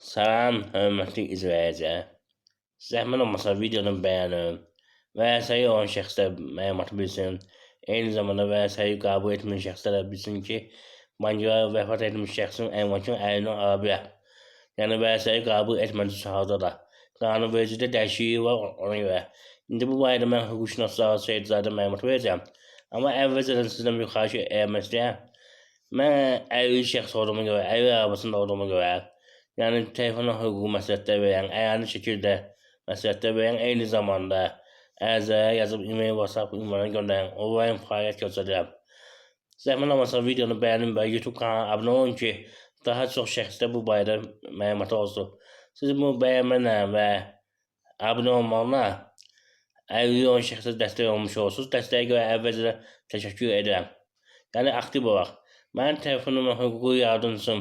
Salam, hörmətli izləyicilər. Zəhmət olmasa videonu bəyənin və səhih olan şəxslər məlumatı bilsin. Eyni zamanda və səhih qəbul etməyən şəxslər də bilsin ki, banka vəfat etmiş şəxsin əmlakını əlindən ala bilər. Yəni və səhih qəbul etmədiyi halda da qanunvericilikdə dəyişiklik var ona görə. İndi bu barədə mən hüquqşünaslara, seyidlərdə məlumat verəcəm. Amma əvvəlcədən sizdən bir xahiş etmək istəyirəm. Mən 50 şəxs olduğuma görə, 50 arabasında olduğuma görə, yəni telefona hüququ məsləhətlər verən, əyani şəkildə məsləhətlər verən, eyni zamanda ərizəyə yazıb e-mail, WhatsApp ünvanına göndərən onlayn fəaliyyət göstərirəm. Zəhmət olmasa videonu bəyənin və YouTube kanalına abunə olun ki, daha çox şəxslər bu barədə məlumatı olsun. Siz bunu bəyənməklə və abunə olmaqla 50 şəxsə dəstək olmuş olursunuz. Dəstəyə görə əvvəlcədən təşəkkür edirəm. Yəni aktiv olaq. Mənim telefonuma hüquqi yardımcım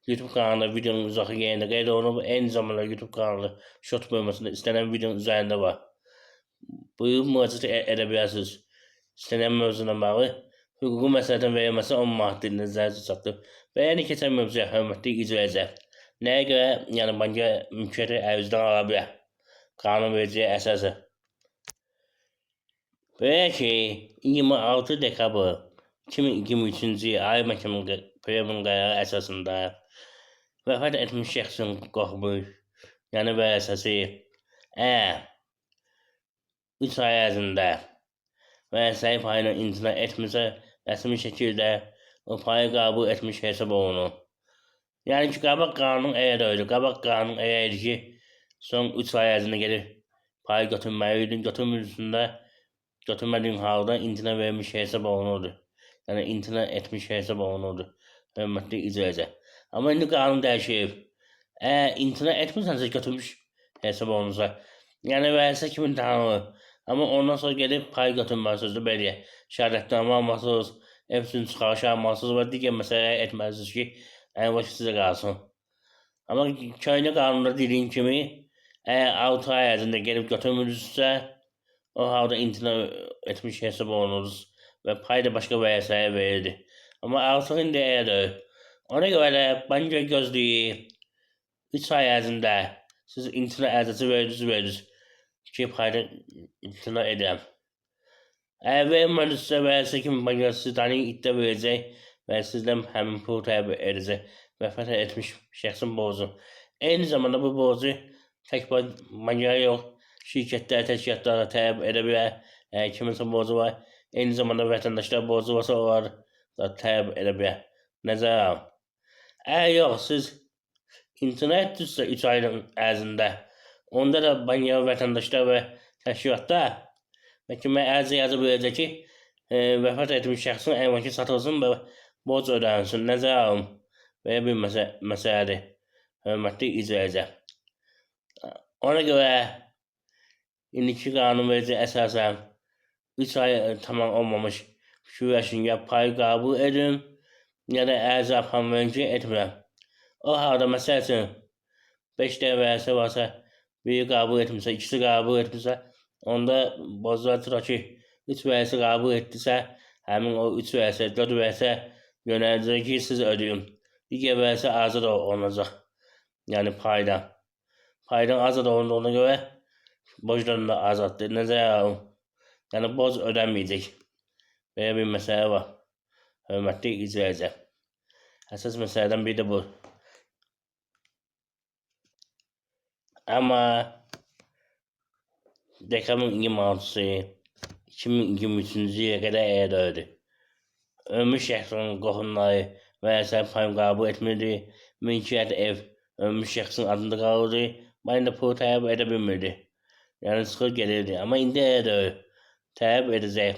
YouTube kanalında videonun uzaqı yerində qeyd olunub. Eyni zamanda YouTube kanalı short bölməsində istənilən videonun üzərində var. Buyurub müraciət edə bilərsiniz. İstənilən mövzuna bağlı hüquqi məsləhətin verilməsi 10 manat dilində nəzərdə çatdırılıb. Və yəni keçən mövzuya hörmətli izləyicilər. Nəyə görə yəni banka mülkiyyəti ərizdən ala bilər? Qanunvericiliyə əsasən. Belə ki, 26 dekabr 2023-cü il Ali Məhkəmənin qərarı əsasında vəfat etmiş şəxsin qohumuş, yəni vərəsəsi əgər 3 ay ərzində vərəsəyi payını imtina etmirsə, rəsmi şəkildə o payı qəbul etmiş hesab olunur. Yəni ki, qabaq qanun elə də öyle. Qabaq qanun elə idi ki, son 3 ay ərzində gedib payı götürməliydin. Götürmədiyin halda imtina vermiş hesab olunurdu. Yəni imtina etmiş hesab olunurdu. Hörmətli izləyicilər. Amma indi qanun dəyişib. Əgər imtina etmirsənsə götürmüş hesab olunursa, yəni vərəsə kimi tanınır. Amma ondan sonra gedib pay götürməlisiniz, belə şəhadətnamə almalısınız, ev üçün çıxarış almalısınız və digər məsələlər etməlisiniz ki, əmlak sizə qalsın. Amma köhnə qanunda dediyim kimi, əgər 6 ay ərzində gedib götürmürsünüzsə, o halda imtina etmiş hesab olunuruz və pay da başqa vərəsəyə verildi. Amma artıq indi elə deyil. Ona görə də banka gözləyir 3 ay ərzində siz imtina ərizəsi verdiniz ki, payda imtina edirəm. Əgər vermədinizsə vərəsə kimi banka sizdən iddia verəcək və sizdən həmin pulu tələb edəcək. Vəfat etmiş şəxsin borcu. Eyni zamanda bu borcu tək bankaya yox, şirkətlər, təşkilatlara tələb edə bilər. Kiminsə borcu var. Eyni zamanda vətəndaşlar borcu varsa onlar da tələb edə bilər. Nəzərə alın. Əgər yox, siz imtina etdinizsə 3 ayın ərzində, onda da banka, vətəndaşlar və təşkilatlar məhkəməyə ərizə yazıb verəcək ki, vəfat etmiş şəxsin əmlakı satılsın və borc ödənilsin. Nəzərə alın. Belə bir məsələdir. Hörmətli izləyicilər. Ona görə indiki qanunverici əsasən 3 ay tamam olmamış fikirləşin, ya payı qəbul edin, ya da ərizə aparan verin ki, etmirəm. O halda məsəl üçün 5 dənə vərəsə varsa, biri qəbul etmirsə, ikisi qəbul etmirsə, onda borclar tutaq ki, 3 vərəsə qəbul etdirsə, həmin o 3 vərəsə, 4 vərəsə yönəldəcək ki, siz ödəyin. Digər vərəsə azad olunacaq. Yəni paydan. Paydan azad olunduğuna görə borcların da azaddır. Nəzərə alın. Yəni borc ödənməyəcək. Belə bir məsələ var. Hörmətli izləyicilər. Əsas məsələdən biri də bu. Amma dekabrın 26-sı 2023-cü ilə qədər elə döydü. Ölmüş şəxsin qohumları vərəsə payını qəbul etmirdi. Mülkiyyət ev ölmüş şəxsin adında qalırdı. Banka pulu tələb edə bilmirdi. Yəni çıxır gelirdi. Amma indi elə deyil. Tələb edəcək.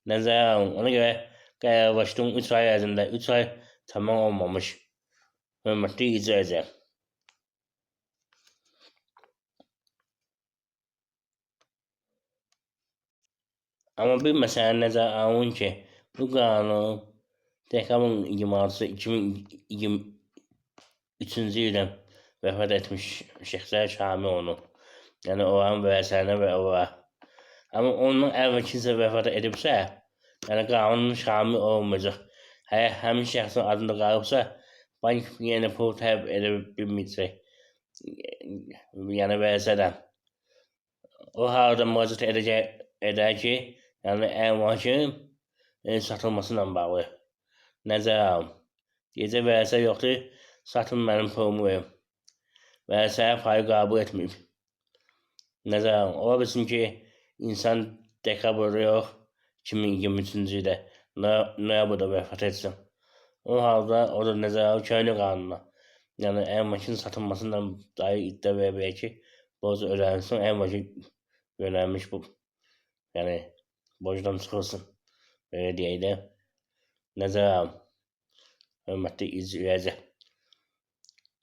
Nəzərə alın. Ona görə qərarlaşdım 3 ay ərzində. 3 ay tamam olmamış. Hörmətli izləyicilər. Amma bir məsələ nəzərə alın ki, bu qanun dekabrın 26-sı 2023-cü ildən vəfat etmiş şəxslər şamil olunur. Yəni onların vərəsələrinə və onlara. Amma ondan əvvəl kimsə vəfat edibsə, yəni qanunun şamil olmayacaq. Həmin şəxsin adında qalıbsa, bank yeni pul təb edib bilməyəcək. Yəni versə də. O halda müraciət edər ki, yəni əmlakın satılmasıyla bağlı nəzərə alın. Gecə versə yoxdur, satın mənim pulumu verin. Versə payı qəbul etməyib. Nəzərə alın. Ola bilsin ki, insan dekabrda yox, 2023-cü ildə noyabrda vəfat etsin. O halda o da nəzərə alın köhnə qanuna. Yəni əmlakın satılmasından dair iddia verə bilər ki, borcu ödənilsin, əmlakı yönəlmiş bu. Yəni borcdan çıxılsın. Belə deyək də. Nəzərə alın. Hörmətli izləyicilər.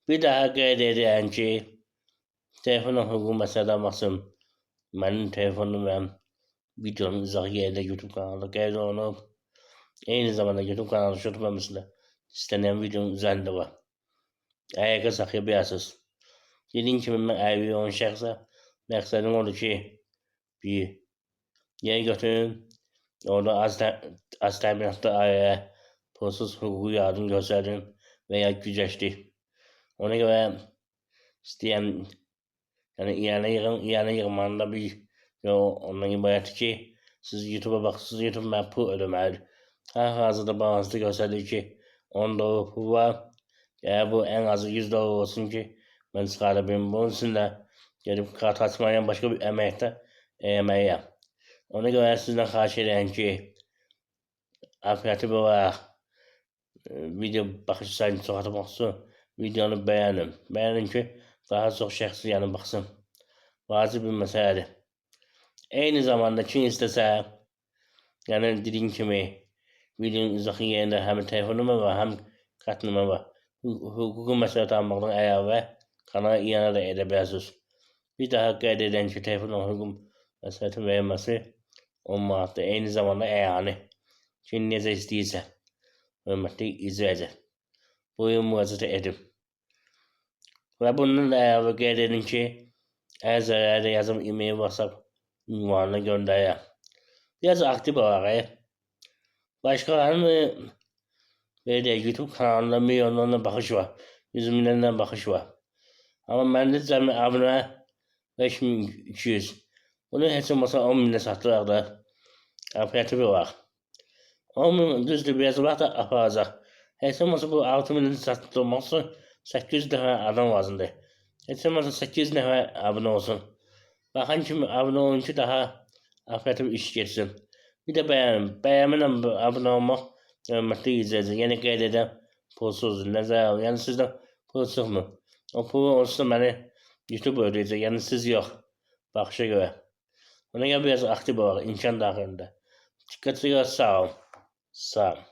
Bir daha qeyd edirəm ki, telefon hüququ məsələdən baxsın. Mənim telefonum və videonun izahı yerdə YouTube kanalında qeyd olunub. Eyni zamanda YouTube kanalı şutmamışlar. İstənilən videonun üzərində var. Ayaqda saxlaya bilərsiniz. Dediyim kimi mən əlvi olan şəxsə məqsədim odur ki, bir yer götürün, orada az təminatlı ailəyə pulsuz hüquqi yardım göstərdin və ya gücəşdir. Ona görə istəyən yəni yığmanda bir ondan ibarətdir ki, siz YouTube'a baxırsınız, YouTube mənə pul ödəməlidir. Hal-hazırda balansda göstərir ki, $10 pul var. Eğer bu en azı $100 olsun ki mən çıxarda bilim. Bunun üçün də gedib kart açmayan başqa bir əməkdə eləməliyəm. Ona görə sizdən xahiş edirəm ki, operativ olaraq video baxış sayını çoxaltmaq üçün videonu bəyənin. Bəyənin ki, daha çox şəxsi yəni baxsın. Vacib bir məsələdir. Eyni zamanda kim istəsə, yəni dediyim kimi, videonun izahı yerində həm telefonuma var, həm kartnuma var. Hüquqi məsələ tanımaqdan əlavə kanala iyanə də edə bilərsiniz. Bir daha qeyd edən ki, telefon hüquqi məsələtin verilməsi 10 manatdır. Eyni zamanda əyani. Kim necə istəyirsə, hörmətli izləyicilər, buyurun müraciət edin. Və bundan da əlavə qeyd edin ki, əgər zərərdə yazım e-mail WhatsApp ünvanına göndərirəm. Biraz aktiv olaraq, başqalarının belə deyək, YouTube kanalında milyonlarla baxış var, 100 milyonlarla baxış var. Amma məndə cəmi abunə 5200. Bunu heç olmasa 10 minə satıraq da operativ olaraq. 10 min düzdür, biraz vaxt da aparacaq. Heç olmasa bu 6 minin satılmaq üçün 800 nəfər adam lazımdır. Heç olmasa 800 nəfər abunə olsun. Baxan kimi abunə olun ki, daha operativ iş geçsin. Bir də bəyənin. Bəyənməklə abunə olmaq hörmətli izləyicilər. Yəni qeyd edəm, pulsuzdur. Nəzərə alın. Yəni sizdən pul çıxmır. O pulu onsuz da məni YouTube ödəyəcək. Yəni siz yox. Baxışa görə. Ona görə biraz aktiv olaraq imkan daxilində. Diqqətli görə sağ olun. Sağ olun.